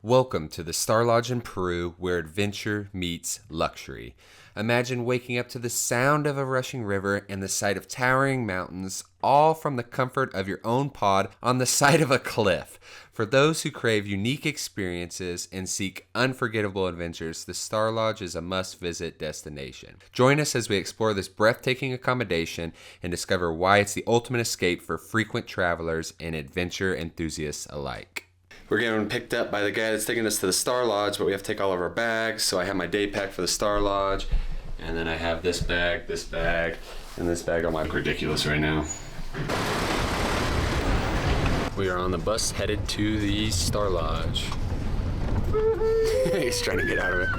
Welcome to the Starlodge in Peru, where adventure meets luxury. Imagine waking up to the sound of a rushing river and the sight of towering mountains, all from the comfort of your own pod on the side of a cliff. For those who crave unique experiences and seek unforgettable adventures, the Starlodge is a must-visit destination. Join us as we explore this breathtaking accommodation and discover why it's the ultimate escape for frequent travelers and adventure enthusiasts alike. We're getting picked up by the guy that's taking us to the Starlodge, but we have to take all of our bags. So I have my day pack for the Starlodge, and then I have this bag, and this bag. I'm like ridiculous right now. We are on the bus headed to the Starlodge. He's trying to get out of it.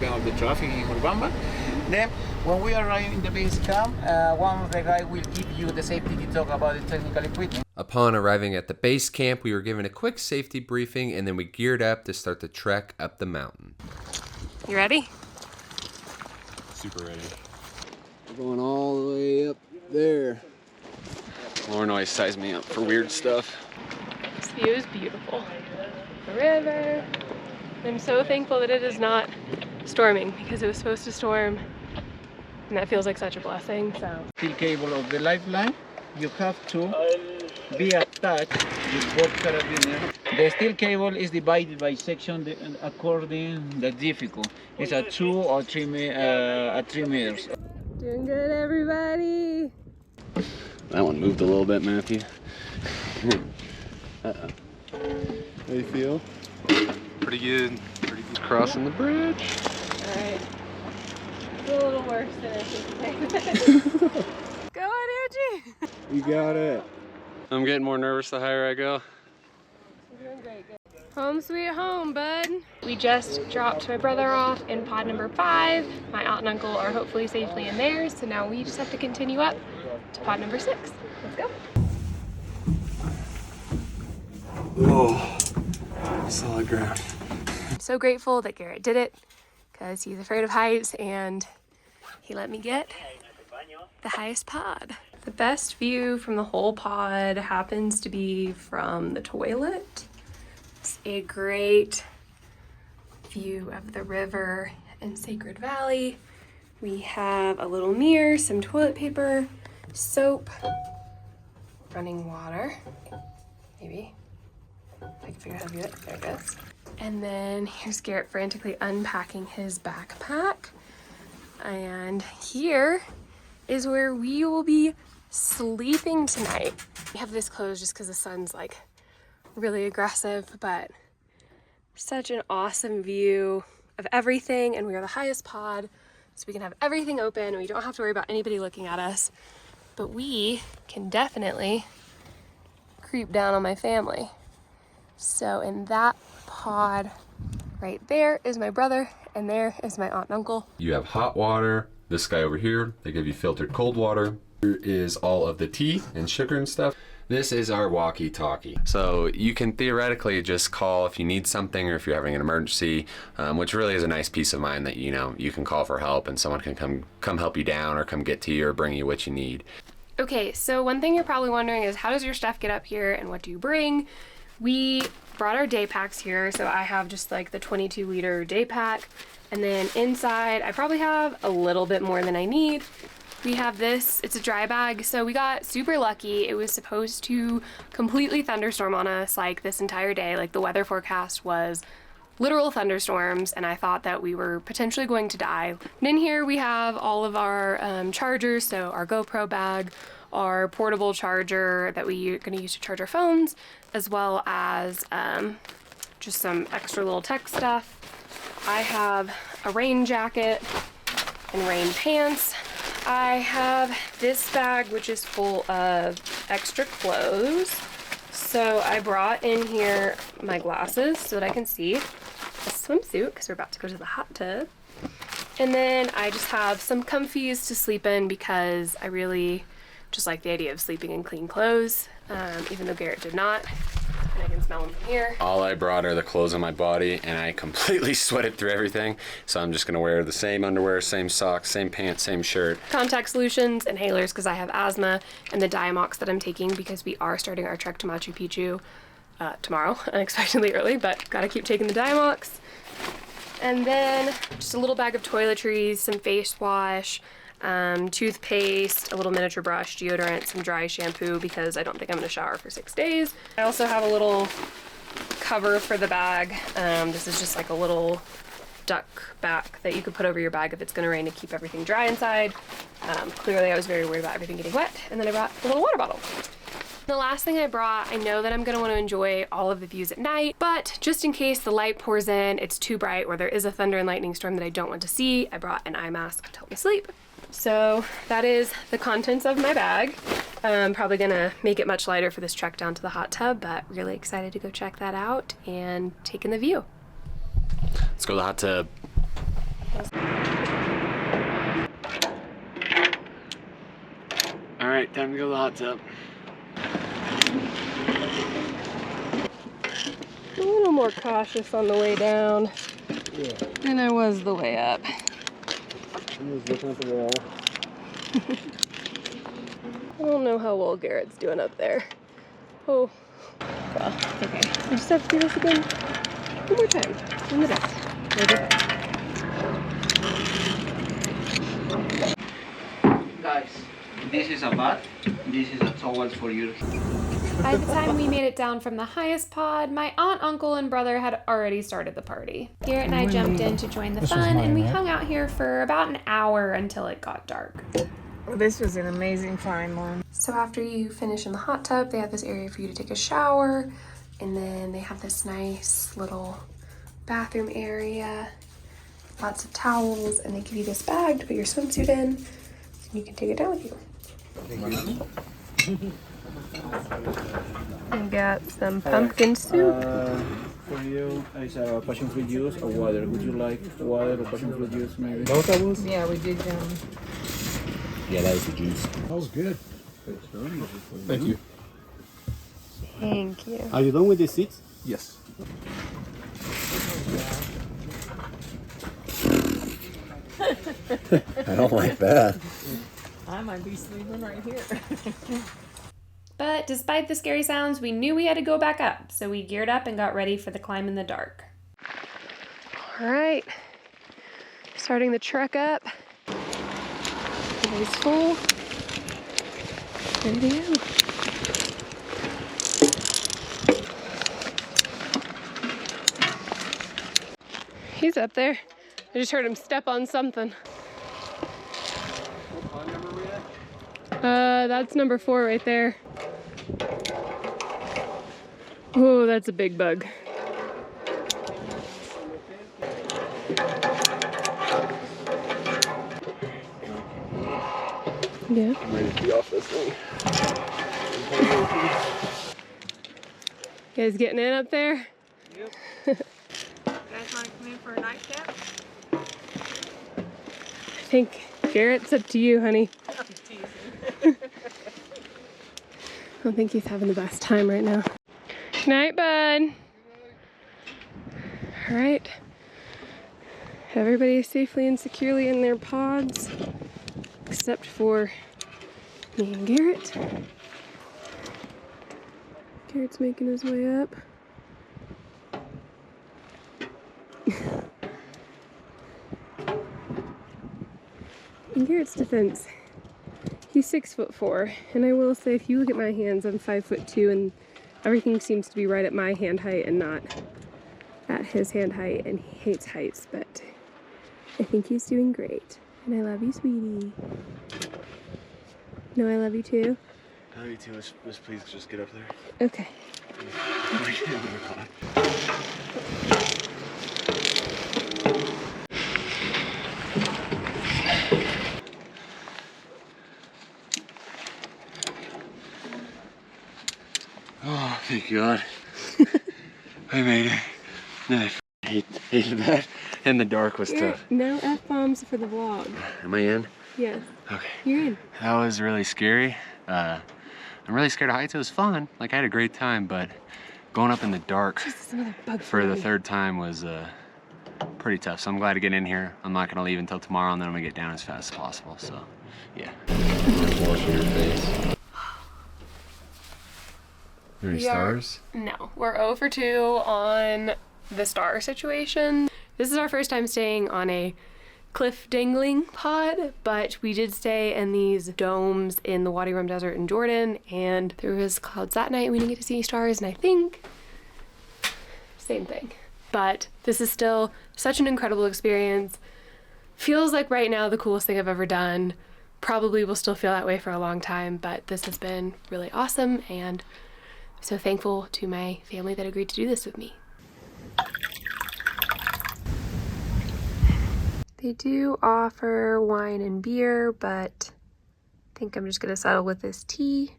Of the traffic in Urbamba. Then, when we arrive in the base camp, one of the guys will give you the safety talk about the technical equipment. Upon arriving at the base camp, we were given a quick safety briefing, and then we geared up to start the trek up the mountain. You ready? Super ready. We're going all the way up there. Lauren always sized me up for weird stuff. This view is beautiful. The river. I'm so thankful that it is not storming because it was supposed to storm, and that feels like such a blessing. So. Steel cable of the lifeline, you have to be attached with both carabiners. The steel cable is divided by section according to the difficulty. It's a 2 or 3 meters. Doing good, everybody. That one moved a little bit, Matthew. Uh-oh. How do you feel? Pretty good. Pretty good. Crossing the bridge. All right. It's a little worse than anticipated. Go on, Angie. You got it. I'm getting more nervous the higher I go. You're doing great. Good. Home sweet home, bud. We just dropped my brother off in pod number 5. My aunt and uncle are hopefully safely in theirs, so now we just have to continue up to pod number 6. Let's go. Whoa, solid ground. I'm so grateful that Garrett did it because he's afraid of heights and he let me get the highest pod. The best view from the whole pod happens to be from the toilet. It's a great view of the river and Sacred Valley. We have a little mirror, some toilet paper, soap, running water, maybe. I can figure out how to do it. There it goes. And then here's Garrett frantically unpacking his backpack. And here is where we will be sleeping tonight. We have this closed just because the sun's like really aggressive, but such an awesome view of everything. And we are the highest pod, so we can have everything open. We don't have to worry about anybody looking at us, but we can definitely creep down on my family. So in that pod right there is my brother, and there is my aunt and uncle. You have hot water. This guy over here, they give you filtered cold water. Here is all of the tea and sugar and stuff. This is our walkie-talkie. So you can theoretically just call if you need something or if you're having an emergency, which really is a nice peace of mind that, you know, you can call for help and someone can come help you down or come get to you or bring you what you need. Okay, so one thing you're probably wondering is how does your stuff get up here and what do you bring? We brought our day packs here, so I have just like the 22-liter day pack, and then inside I probably have a little bit more than I need. We have this, it's a dry bag, so we got super lucky. It was supposed to completely thunderstorm on us like this entire day. Like the weather forecast was literal thunderstorms, and I thought that we were potentially going to die. And in here we have all of our chargers, so our GoPro bag, our portable charger that we're going to use to charge our phones, as well as just some extra little tech stuff. I have a rain jacket and rain pants. I have this bag, which is full of extra clothes. So I brought in here my glasses so that I can see, a swimsuit because we're about to go to the hot tub. And then I just have some comfies to sleep in because I really just like the idea of sleeping in clean clothes, even though Garrett did not. And I can smell them from here. All I brought are the clothes on my body, and I completely sweated through everything. So I'm just gonna wear the same underwear, same socks, same pants, same shirt. Contact solutions, inhalers because I have asthma, and the Diamox that I'm taking because we are starting our trek to Machu Picchu tomorrow, unexpectedly early, but gotta keep taking the Diamox. And then just a little bag of toiletries, some face wash, toothpaste, a little miniature brush, deodorant, some dry shampoo because I don't think I'm gonna shower for 6 days. I also have a little cover for the bag. This is just like a little duck back that you could put over your bag if it's gonna rain to keep everything dry inside. Clearly I was very worried about everything getting wet. And then I brought a little water bottle. The last thing I brought, I know that I'm gonna wanna enjoy all of the views at night, but just in case the light pours in, it's too bright, or there is a thunder and lightning storm that I don't want to see, I brought an eye mask to help me sleep. So that is the contents of my bag. I'm probably gonna make it much lighter for this trek down to the hot tub, but really excited to go check that out and take in the view. Let's go to the hot tub. All right, time to go to the hot tub. A little more cautious on the way down than I was the way up. I'm just looking at the wall. I don't know how well Garrett's doing up there. Oh, well, okay. We just have to do this again one more time. In the dust. Guys, this is a bath. This is a towel for you. By the time we made it down from the highest pod, my aunt, uncle, and brother had already started the party. Garrett and I jumped in to join the fun, and we hung out here for about an hour until it got dark. This was an amazing find, Lauren. So after you finish in the hot tub, they have this area for you to take a shower, and then they have this nice little bathroom area, lots of towels, and they give you this bag to put your swimsuit in, and you can take it down with you. We got some pumpkin soup. For you, it's a passion fruit juice or water. Would you like water or passion fruit juice, maybe? Both of us? Yeah, we did. Yeah, that was the juice. That was good. Thank you. Thank you. Are you done with the seats? Yes. I don't like that. I might be sleeping right here. But despite the scary sounds, we knew we had to go back up, so we geared up and got ready for the climb in the dark. All right, starting the trek up. Everybody's full. Ready to go. He's up there. I just heard him step on something. What pod number were we at? That's number 4 right there. Oh, that's a big bug. Yeah. I'm ready to be off this thing. You guys getting in up there? You guys want to come in for a nightcap? I think Garrett's up to you, honey. I'm teasing. I don't think he's having the best time right now. Good night, bud. All right. Everybody is safely and securely in their pods, except for me and Garrett. Garrett's making his way up. In Garrett's defense, he's 6'4", and I will say, if you look at my hands, I'm 5'2", and everything seems to be right at my hand height and not at his hand height, and he hates heights, but I think he's doing great. And I love you, sweetie. No, I love you too. I love you too. Let's please just get up there. Okay. Oh, thank God. I made it. No, I hated that. And the dark was tough. No F-bombs for the vlog. Am I in? Yes. Okay. You're in. That was really scary. I'm really scared of heights. It was fun. Like, I had a great time, but going up in the dark for the 3rd time was pretty tough. So I'm glad to get in here. I'm not gonna leave until tomorrow, and then I'm gonna get down as fast as possible. So, yeah. Wash your face. Any stars? No, we're 0 for 2 on the star situation. This is our first time staying on a cliff dangling pod, but we did stay in these domes in the Wadi Rum Desert in Jordan, and there was clouds that night. We didn't get to see any stars, and I think same thing. But this is still such an incredible experience. Feels like right now the coolest thing I've ever done. Probably will still feel that way for a long time, but this has been really awesome, and I'm so thankful to my family that agreed to do this with me. They do offer wine and beer, but I think I'm just gonna settle with this tea.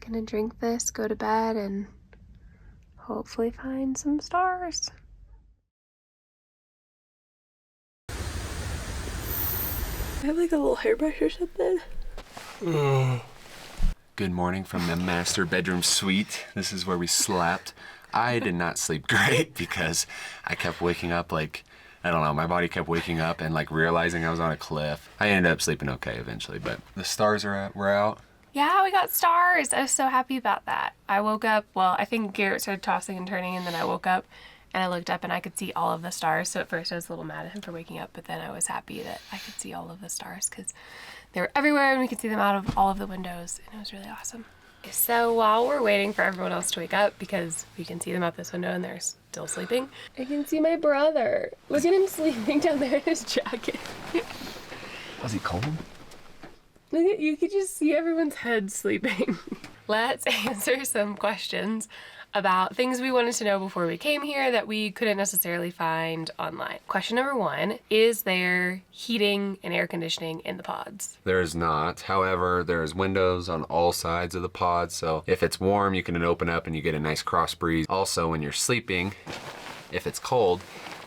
Gonna drink this, go to bed, and hopefully find some stars. I have like a little hairbrush or something. Good morning from the master bedroom suite. This is where we slept. I did not sleep great because I kept waking up like, I don't know, my body kept waking up and like realizing I was on a cliff. I ended up sleeping okay eventually, but the stars were out. Yeah, we got stars. I was so happy about that. I woke up, well, I think Garrett started tossing and turning, and then I woke up and I looked up and I could see all of the stars. So at first I was a little mad at him for waking up, but then I was happy that I could see all of the stars because they were everywhere and we could see them out of all of the windows, and it was really awesome. So while we're waiting for everyone else to wake up, because we can see them out this window and they're still sleeping, I can see my brother. Look at him sleeping down there in his jacket. Was he cold? Look at, you could just see everyone's head sleeping. Let's answer some questions about things we wanted to know before we came here that we couldn't necessarily find online. Question number 1, is there heating and air conditioning in the pods? There is not. However, there's windows on all sides of the pod, so if it's warm, you can open up and you get a nice cross breeze. Also, when you're sleeping, if it's cold,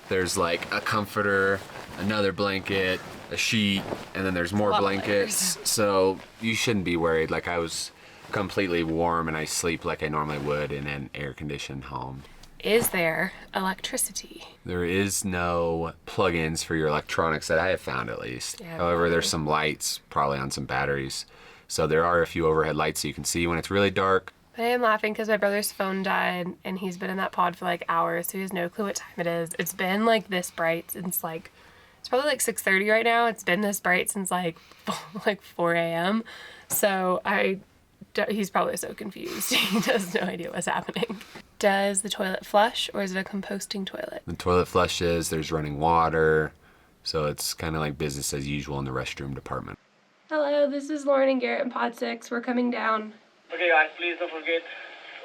there's like a comforter, another blanket, a sheet, and then there's more blankets. So you shouldn't be worried. Like, I was completely warm and I sleep like I normally would in an air-conditioned home. Is there electricity? There is no plug-ins for your electronics that I have found, at least. Yeah, However, there's some lights, probably on some batteries. So there are a few overhead lights so you can see when it's really dark. I am laughing because my brother's phone died and he's been in that pod for like hours, so he has no clue what time it is. It's been like this bright since like, it's probably like 6:30 right now. It's been this bright since like 4 a.m. So he's probably so confused. He has no idea what's happening. Does the toilet flush, or is it a composting toilet? The toilet flushes, there's running water, so it's kind of like business as usual in the restroom department. Hello, this is Lauren and Garrett in Pod 6. We're coming down. Okay guys, please don't forget,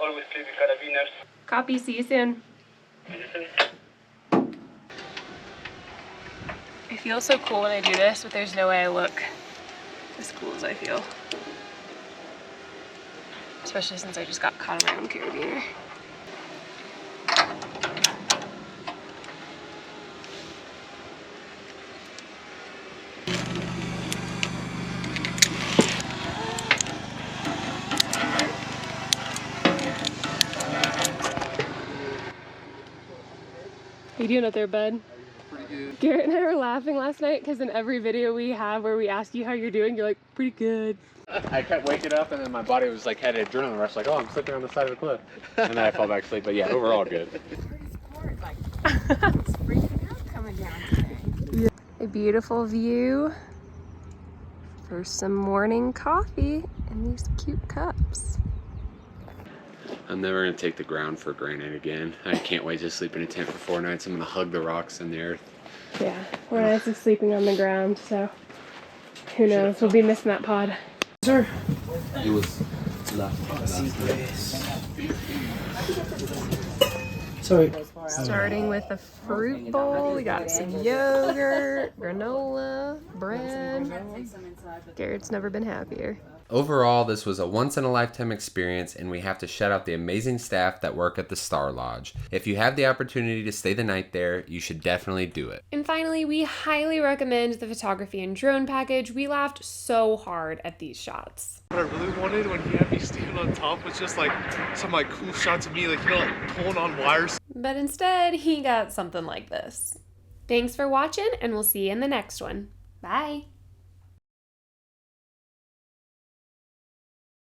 always clean the carabiners. Copy, see you soon. I feel so cool when I do this, but there's no way I look as cool as I feel. Especially since I just got caught in my own carabiner. How you doing up there, bud? Pretty good. Garrett and I were laughing last night because in every video we have where we ask you how you're doing, you're like, pretty good. I kept waking up and then my body was like, had an adrenaline rush, like, oh, I'm sleeping on the side of the cliff. And then I fall back asleep, but yeah, overall good. A beautiful view for some morning coffee in these cute cups. I'm never going to take the ground for granted again. I can't wait to sleep in a tent for 4 nights. I'm going to hug the rocks and the earth. Yeah, 4 nights of sleeping on the ground, so who knows, we'll be missing that pod. Sir. It was last. Sorry. Starting with a fruit bowl, we got some yogurt, granola, bread. Garrett's never been happier. Overall, this was a once-in-a-lifetime experience, and we have to shout out the amazing staff that work at the Starlodge. If you have the opportunity to stay the night there, you should definitely do it. And finally, we highly recommend the photography and drone package. We laughed so hard at these shots. What I really wanted when he had me standing on top was just like some like cool shots of me, like, you know, like pulling on wires. But instead, he got something like this. Thanks for watching, and we'll see you in the next one. Bye!